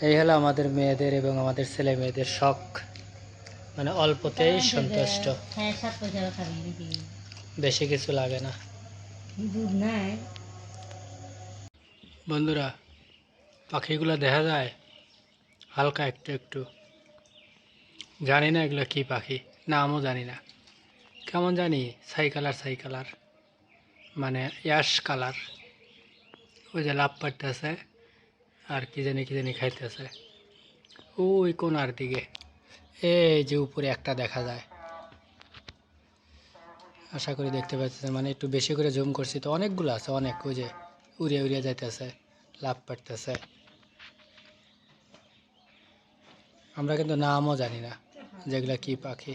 এই হলো আমাদের মেয়েদের এবং আমাদের ছেলে মেয়েদের শখ, মানে অল্পতেই সন্তুষ্ট, হ্যাঁ 7 পয়সা খাবি নাকি বেশি কিছু লাগে না। দুধ নাই বন্ধুরা, পাখিগুলো দেখা যায় হালকা একটু একটু, জানি না এগুলো কি পাখি, নামও জানি না। কেমন জানি ছাই কালার ছাই কালার, মানে অ্যাশ কালার। ওই যে লাভ পাড়তেছে আর কি জানি খাইতেছে ওই কোনার দিকে। এই যে উপরে একটা দেখা যায়, আশা করি দেখতে পাচ্ছেন, মানে একটু বেশি করে জুম করছি তো, অনেকগুলো আছে অনেক। ওই যে উড়িয়ে উড়িয়ে যাইতেছে, লাভ পাড়তেছে। আমরা কিন্তু নামও জানি না যেগুলা কি পাখি।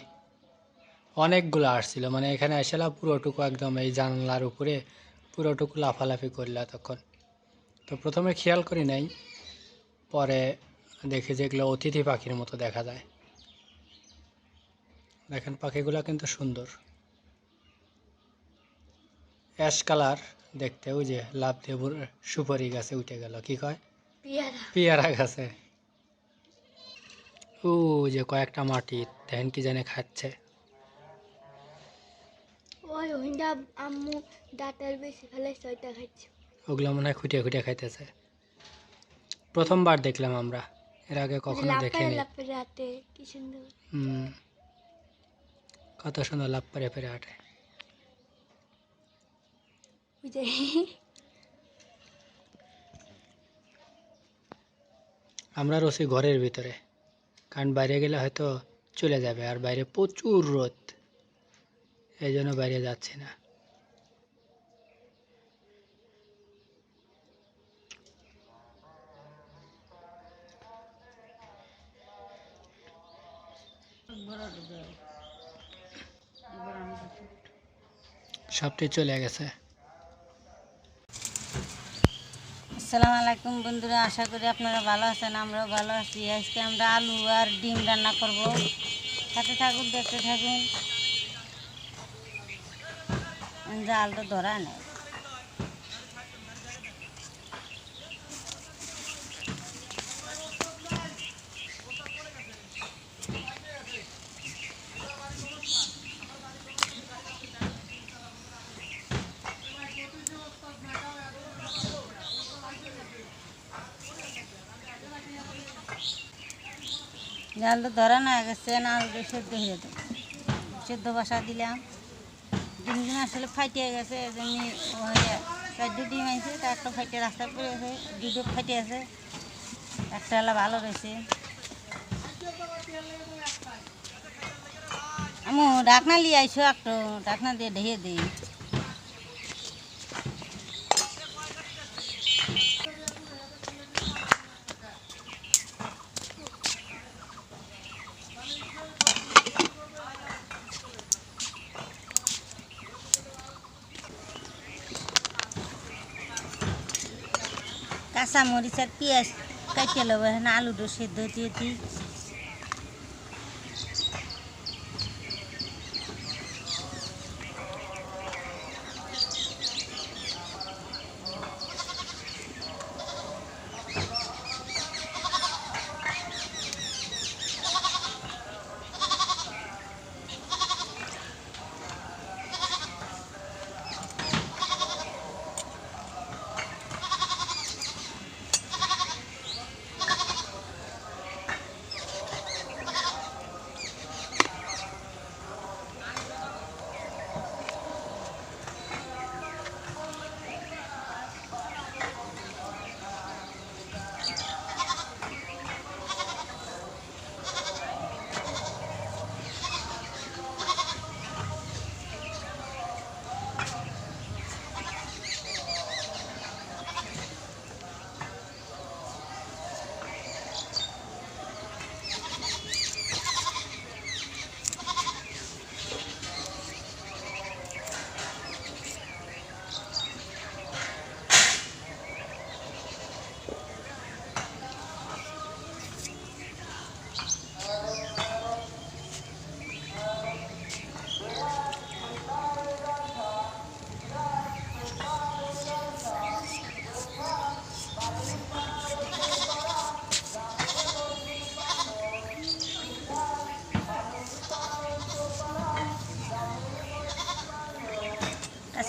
অনেকগুলো আসছিল, মানে এখানে এসেলা পুরোটুকু একদম এই জানলার উপরে পুরোটুকু লাফালাফি করলা তখন। তো প্রথমে খেয়াল করি নাই, পরে দেখি যেগুলো অতিথি পাখির মতো দেখা যায়। দেখেন পাখিগুলো কিন্তু সুন্দর, অ্যাশ কালার দেখতে। ওই যে লাভ দিয়ে সুপারি গাছে উঠে গেল, কি কয়, পেয়ারা গাছে। ও যে কয়েকটা মাটি দেখেন কি জানে খাচ্ছে। ওই ওইটা আম্মু ডাটার বেশি ফেলেছে ওইটা খাচ্ছে। ওগুলো মনে হয় খুঁটিয়ে খুঁটিয়ে খাইতেছে। প্রথমবার দেখলাম আমরা, এর আগে কখনো লাফায় দেখিনি। লাফায় রাতে কি সুন্দর। হুম, কত সুন্দর লাভ পেরে পেরে হাঁটে। ওই যে আমরা রয়েছি ঘরের ভিতরে, কারণ বাইরে গেলে হয়তো চলে যাবে, আর বাইরে প্রচুর রোদ, এই জন্য বাইরে যাচ্ছি না। সবটি চলে গেছে। আসসালামু আলাইকুম বন্ধুরা, আশা করি আপনারা ভালো আছেন, আমরাও ভালো আছি। আজকে আমরা আলু আর ডিম রান্না করব, সাথে থাকুন, দেখতে থাকুন। জালটা ধরা নেই। জালটা ধরা না গেছে না, আলুটা সেদ্ধ হয়ে যেত, সেদ্ধ বসা দিলাম। ডিমগুলো আসলে ফাটিয়ে গেছে, এই জন্য 4 ডিম আনছে, তার একটা ফাটিয়ে রাস্তা করে আছে, 2টো ফাটিয়ে আছে, একটা হলো ভালো রয়েছে। আমি ডাকনা নিয়ে আইসো, একটু ডাকনা দিয়ে ঢেকে দিই। কাঁচা মরিচ আর পেঁয়াজ কাটিয়ে নেবো, এখানে আলুটা সেদ্ধ দিয়ে দিই।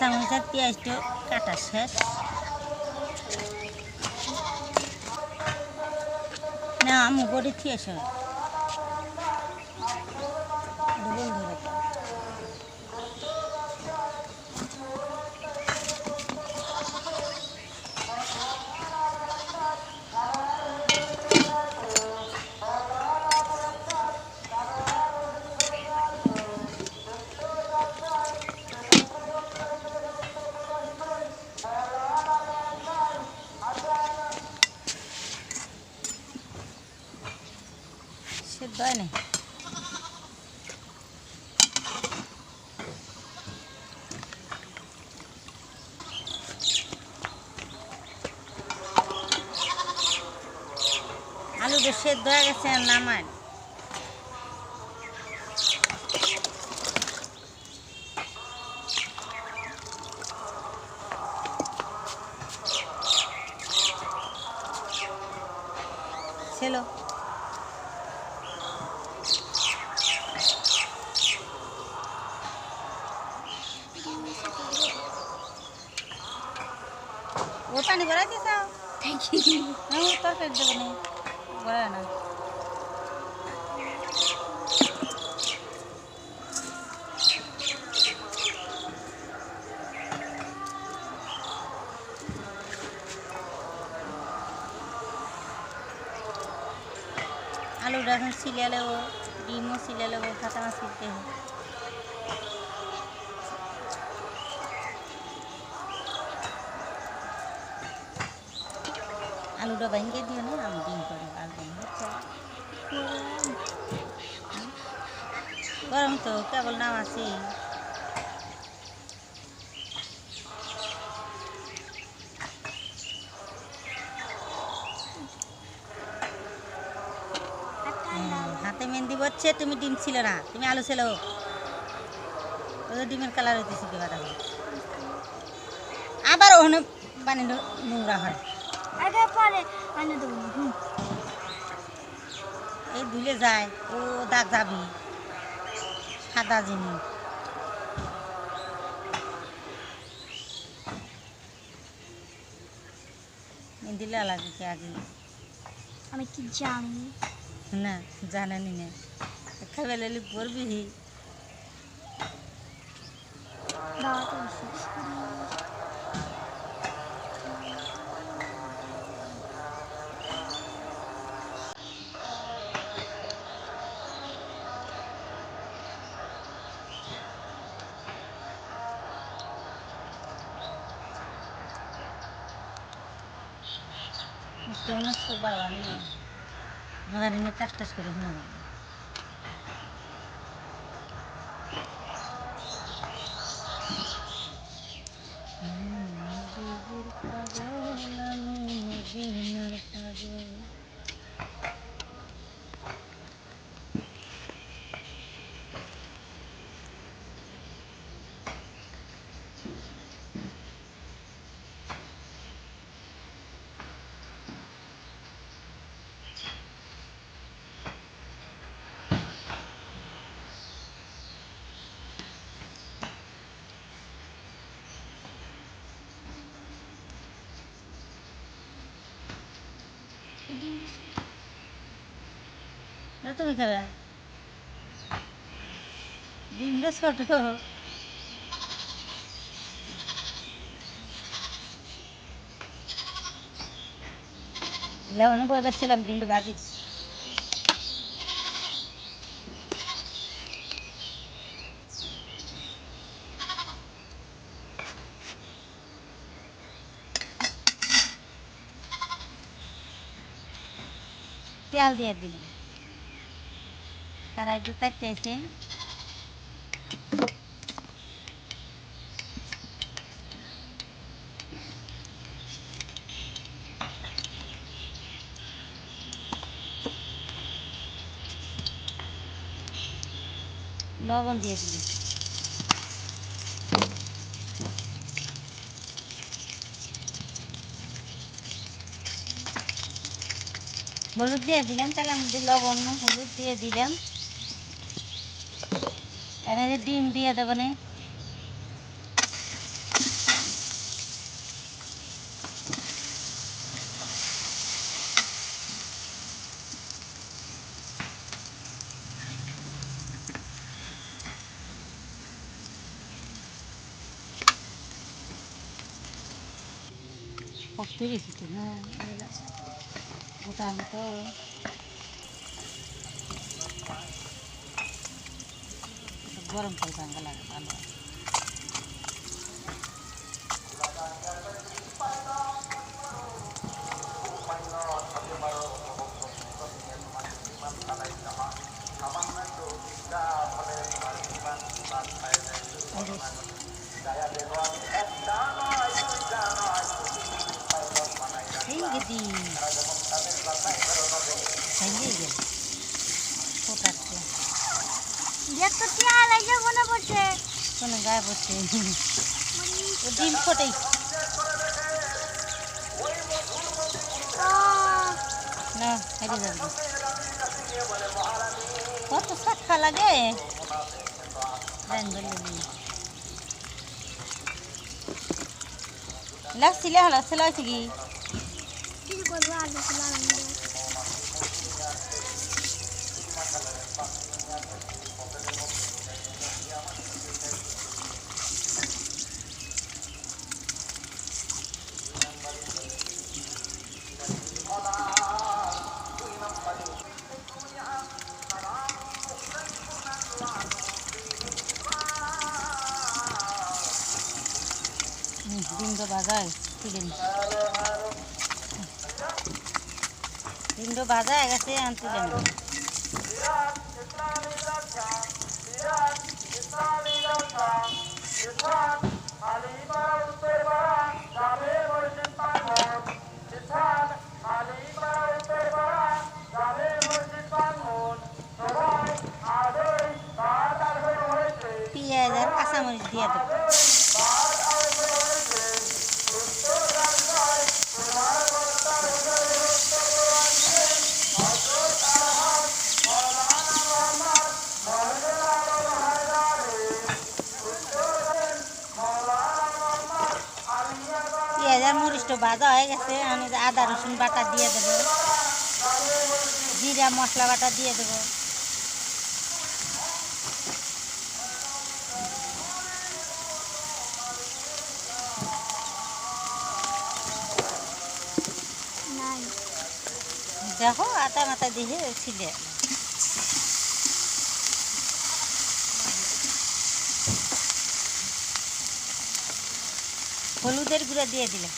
কাঁচামরিচ আর পেঁয়াজটা কাটা শেষ। না আমি বড়ি থিয়ে এসে বন্ধু রেখে সেদ্ধ হয় না। আলুটা সেদ্ধ হয়ে গেছে আর নামায় ছিল। ও পানি ভরাই দিয়েছ? আমি তরকারি দেবো না, ভরা না। আলুটা এখন ছিলে নেব, ডিমও ছিলে নেব, কাঁচা মাছ ছিলতে হবে। আলুটা ভেঙে দিও না, আমি ডিম করে আলু হচ্ছে গরম তো কেবল নাম আছি। হাতে মেহেন্দি বচ্ছে, তুমি ডিম ছিল না, তুমি আলু ছিল। ওদের ডিমের কালার হইতেছে কি কথা আবার ওখানে পানি নোংরা হয়। আগে পরে আনে দেবো। এই ধুলে যায়, ও দাগ যাবি সাদা জিনিস। মেহেন্দি লাগে কি আগে? আমি কি জানি না জানানি না, খাবে লেলি পড়বি। দাওয়াতে বসে টাস টাস করে শোনা তুমি খাবে ডিমটা ছোট লবণে বয়ে বেসছিলাম ডিমটা ভাজি তেল দিয়ে দিলাম কড়াই দুধ চাইছে লবণ দিয়ে দিলাম হলুদ দিয়ে দিলাম তেলের মধ্যে লবণ হলুদ দিয়ে দিলাম এখানে ডিম দিয়ে দেবো না শক্ত বেশি তো হ্যাঁ গোটার মতো গরম করে ভাঙ্গা লাগে ভালো এই গেছি ভেঙে গেল ফোটাচ্ছে একটা টিয়া লাগে মনে পড়ছে কোনো গায়ে পড়ছে ও ডিম ফোটাই না হেঁটে যাবে কত সাক্ষা লাগে লাগছিলে হলো ছেলে হয়েছে কি কি করবো আলু লাগানো ডিমটা ভাজা তুলে নি ডিমটা ভাজা হয়ে গেছে আমি তুলে নি পেঁয়াজ আর কাঁচামরিচ দিয়ে দেবো পেঁয়াজ আর মরিচটা ভাজা হয়ে গেছে আমি আদা রসুন বাটা দিয়ে দেবো জিরা মশলা বাটা দিয়ে দেবো নাই দেখো আটা মাথা দিয়ে ছিলে হলুদের গুঁড়া দিয়ে দিলে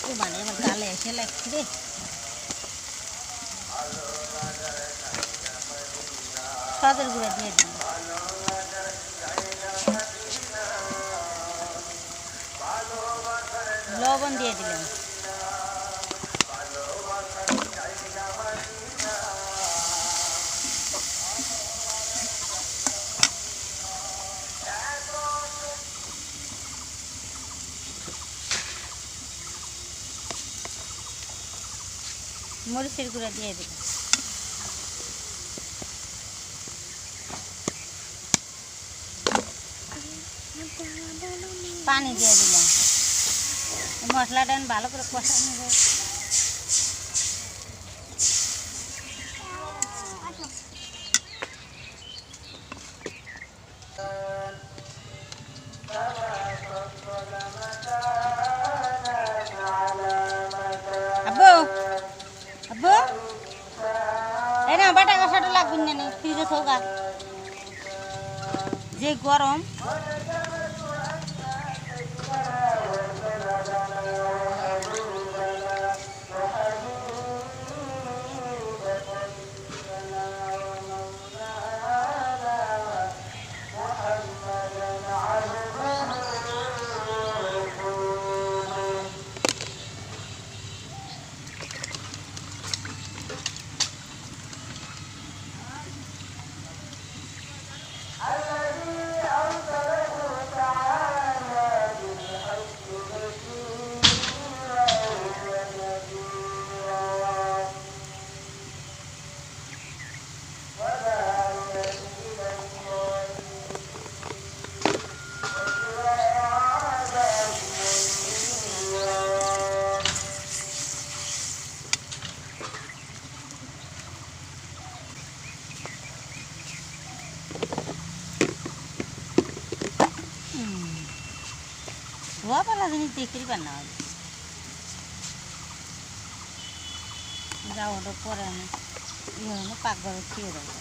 ও মানে আমার গালে এসে লাগছে রে স্বাদের গুঁড়া দিয়ে দিলে লবণ দিয়ে দিলাম মরিচের গুঁড়া দিয়ে দিলাম পানি দিয়ে দিলাম মশলাটা ভালো করে কষানো যায় আব্বু আব্বু এই না বাটা কষাটা লাগবে না ফ্রিজে থাকা যে গরম জিনিস দেখতেই পার না যাওয়াটা পরে আমি পাকঘরে খেয়ে দেবো।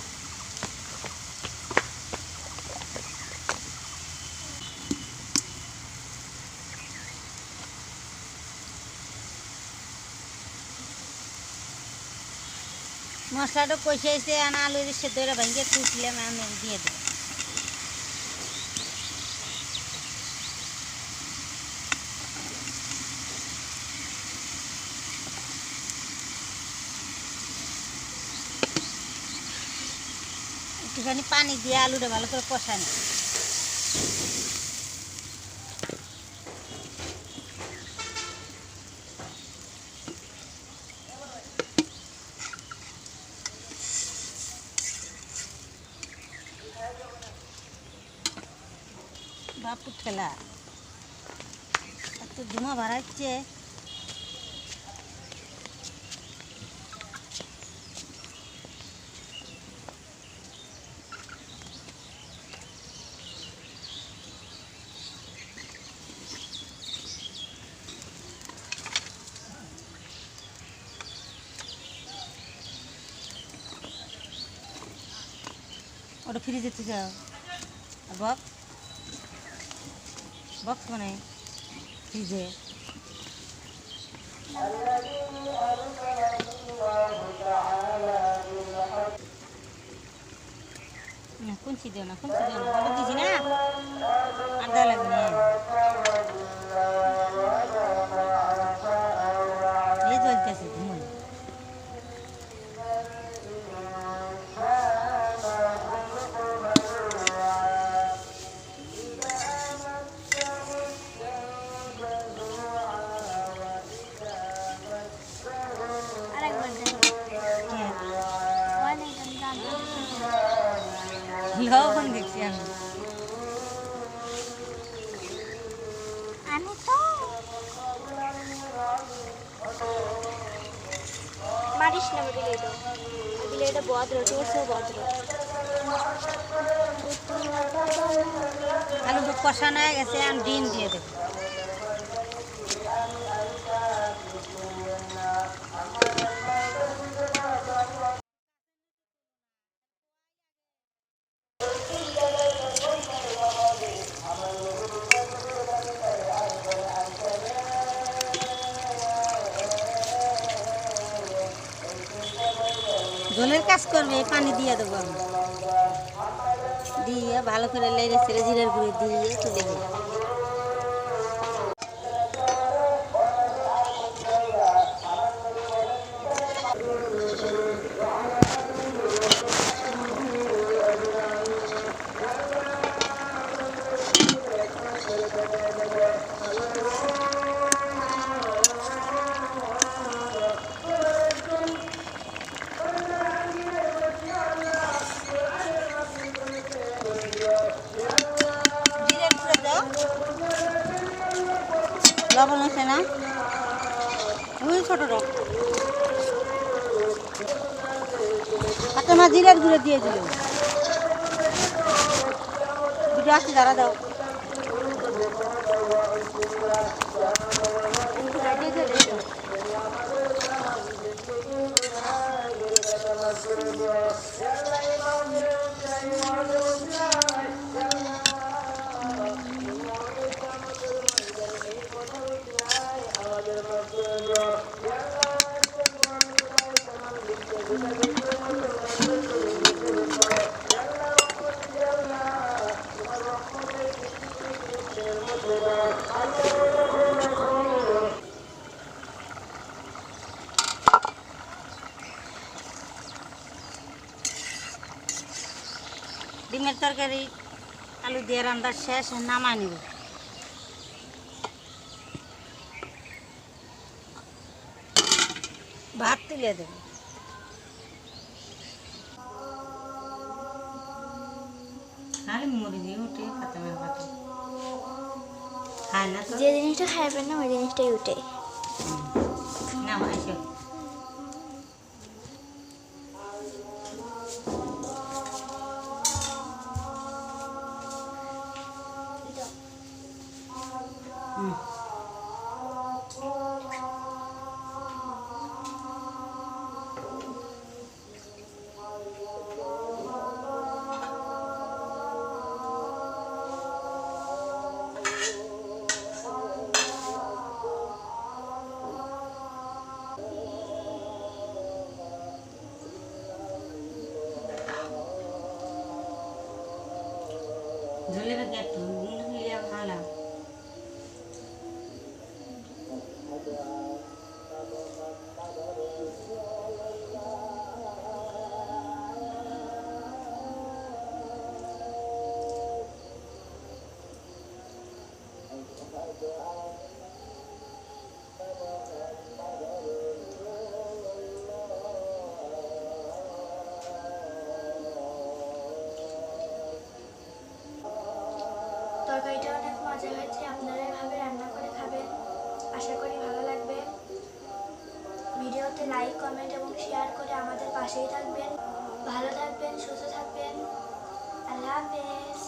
মশলাটা কষে এসে আলু সেদ্ধ করে ভেঙে কুচলাম আমি দিয়ে দেবো। একটুখানি পানি দিয়ে আলুটা ভালো করে কষানো। বাপু ঠেলা এত ধুমা বাড়াচ্ছে। ওটা ফিরে যেতে যাও আর বক্স মানে ফ্রিজে কুঞ্চি দিও না ওটা দিছি না আর দেওয়া লাগবে না। এই চলতেছে ঘুমোই আরেকবার দেন। অনেক লবণ দেখছি আমি। আমি তো মারিস না দিলে এটা ভদ্র টেস্টও ভদ্র। আলুটা কষানো হয়ে গেছে আমি ডিম দিয়ে দেবো। ঝোলের কাজ করবে পানি দিয়ে দেবো আমি দিয়ে ভালো করে লেড়ে ছেড়ে জিরের গুঁড়ো দিয়ে তুলে দেবো। জিরের গুঁড়ো দাও লবণ আছে না ওই ছোটোটা হাতে মা জিরের গুঁড়ো দিয়ে দিল দুটো আসতে দাঁড়া দাও। ডিমের তরকারি আলু দিয়ে রান্নার শেষ নামা নিব। ভাত তুলে দেব। খালি মুড়ি দিয়ে উঠে পাতা পাতা খায় না তো। যে জিনিসটা খাইবেন না ওই জিনিসটাই উঠে। না ভাইসো ঝোলে গেট লিয়া ভালো তরকারিটা অনেক মজা হয়েছে, আপনারা এভাবে রান্না করে খাবেন, আশা করি ভালো লাগবে। ভিডিওতে লাইক, কমেন্ট এবং শেয়ার করে আমাদের পাশেই থাকবেন। ভালো থাকবেন, সুস্থ থাকবেন। আল্লাহ হাফেজ।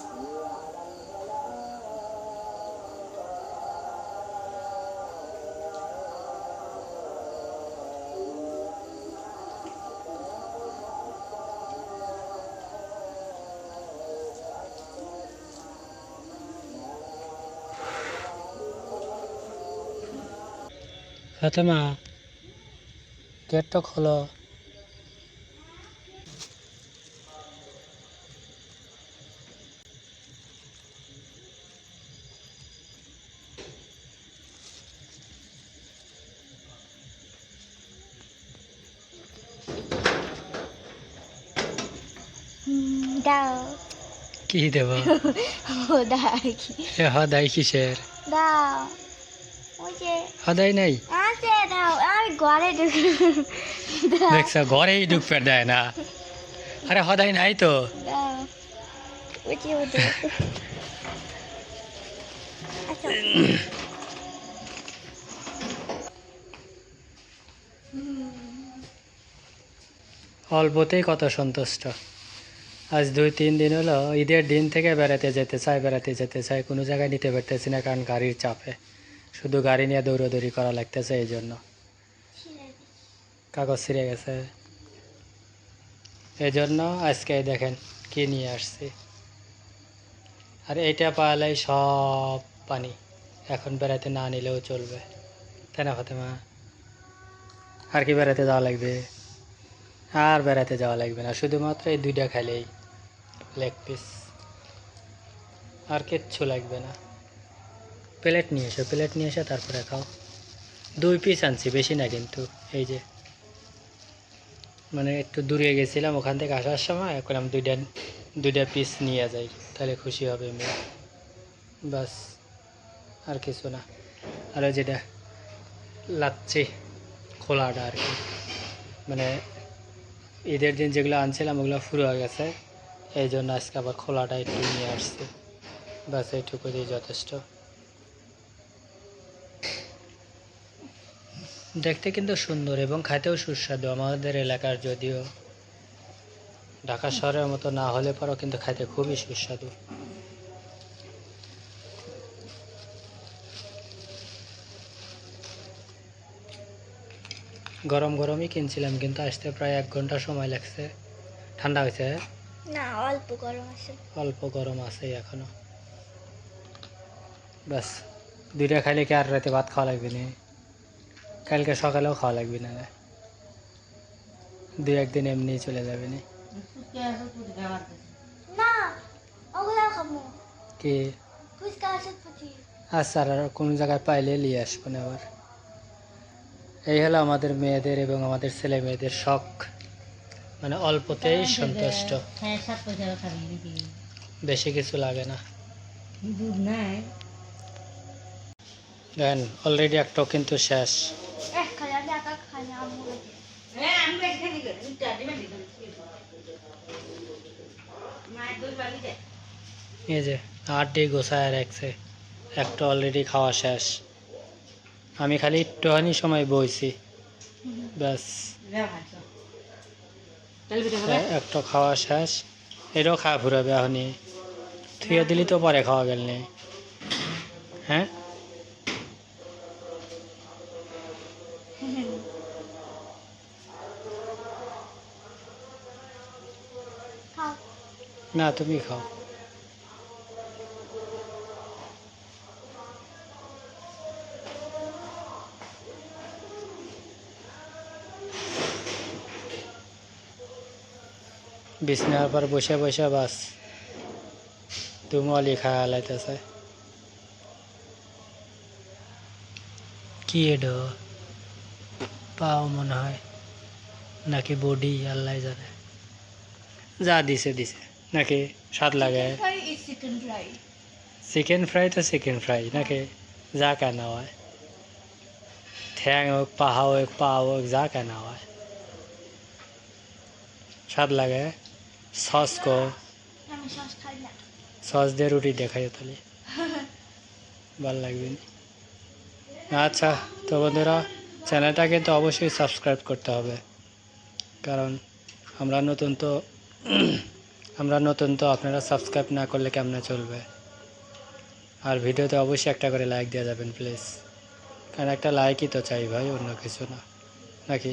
ফাতেমা, গেটটা খোলো। দাও কি দেব? ও দাও কি হদাই কিসের? দাও, ওই যে হদাই নাই। আছে, দাও, আমি ঘরে ঢুকি। দেখছ, ঘরেই ঢুকতে দেয় না। আরে হদাই নাই তো। দাও, ওই যে ওদের আচ্ছা। অল্পতেই কত সন্তুষ্ট। আজ 2-3 দিন হলো, ঈদের দিন থেকে বেড়াতে যেতে চাই, কোনো জায়গায় নিতে পারতেছি না, কারণ গাড়ির চাপে। শুধু গাড়ি নিয়ে দৌড়াদৌড়ি করা লাগতেছে, এই জন্য। কাগজ ছিঁড়ে গেছে, এই জন্য আজকে দেখেন কি নিয়ে আসছি। আর এইটা পালায় সব পানি, এখন বেড়াতে না নিলেও চলবে, তাই না ফাতেমা? আর কি বেড়াতে যাওয়া লাগবে? আর বেড়াতে যাওয়া লাগবে না, শুধুমাত্র এই 2টা খাইলেই লেগ পিস, আর কিচ্ছু লাগবে না। প্লেট নিয়ে এসো, তারপরে খাও। 2 পিস আনছি, বেশি না কিন্তু। এই যে, মানে একটু দূরে গেছিলাম, ওখান থেকে আসার সময় এখন আমি দুইটা পিস নিয়ে যাই, তাহলে খুশি হবে মেয়ে। বাস, আর কিছু না। আর ওই যেটা লাচ্ছি খোলাটা আর কি, মানে ঈদের দিন যেগুলো আনছিলাম ওগুলো ফুরো হয়ে গেছে, এই জন্য আজকে আবার খোলাটা একটু নিয়ে আসছি। বাস, এইটুকু দিয়ে যথেষ্ট। দেখতে কিন্তু সুন্দর এবং খাইতেও সুস্বাদু আমাদের এলাকার, যদিও ঢাকা শহরের মতো না হলে পরেও কিন্তু খাইতে খুবই সুস্বাদু। গরম গরমই কিনছিলাম, কিন্তু আসতে প্রায় 1 ঘন্টা সময় লাগছে। ঠান্ডা হয়েছে? না, অল্প গরম আছে। অল্প গরম আছে এখনো। বাস, 2টা খাইলে কি আর রাতে ভাত খাওয়া লাগবে না? কালকে সকালেও খাওয়া লাগবে না, 2-1 দিন এমনি চলে যাবে না। না, ওগুলা খাবো। কি? ফুচকা আছে পুচি। আচ্ছা, আর কোনো জায়গায় পাইলে নিয়ে আসবো না আবার। এই হলো আমাদের মেয়েদের এবং আমাদের ছেলে মেয়েদের শখ, মানে অল্পতেই সন্তুষ্ট, বেশি কিছু লাগে না। দেন অলরেডি একটা কিন্তু শেষ। খালি আমি একা খাই না, আম্মু লাগে। এই যে 8 গোছায় রাখছে, একটা অলরেডি খাওয়া শেষ। আমি খালি একটুখানি সময় বইছি, ব্যাস। একটা খাওয়া শেষ, এটাও খাওয়া ফুরাবে এখনই। থুয়ে দিলি তো পরে খাওয়া গেল নেই। হ্যাঁ, খাও। না তুমি খাও। বিছানার পর বসে বসে বাস দুমলি খায়া লাইতেছে। কি এডো পাও মনে হয় নাকি বডি আল্লাহ জানে। যা দিছে দিছে নাকি স্বাদ লাগে। চিকেন ফ্রাই তো চিকেন ফ্রাই নাকি যা কেনা হয়, ঠ্যাং হোক পাহা হোক পা হোক যা কেনা হয় স্বাদ লাগে। সস কো আমি সস খাই না। সস দিয়ে রুটি দেখাই তাহলে ভাল লাগবে না। আচ্ছা, তো বন্ধুরা চ্যানেলটা কিন্তু অবশ্যই সাবস্ক্রাইব করতে হবে, কারণ আমরা নতুন তো আপনারা সাবস্ক্রাইব না করলে কেমনে চলবে। আর ভিডিওতে অবশ্যই একটা করে লাইক দিয়ে যাবেন প্লিজ, কারণ একটা লাইকই তো চাই ভাই, অন্য কিছু না নাকি।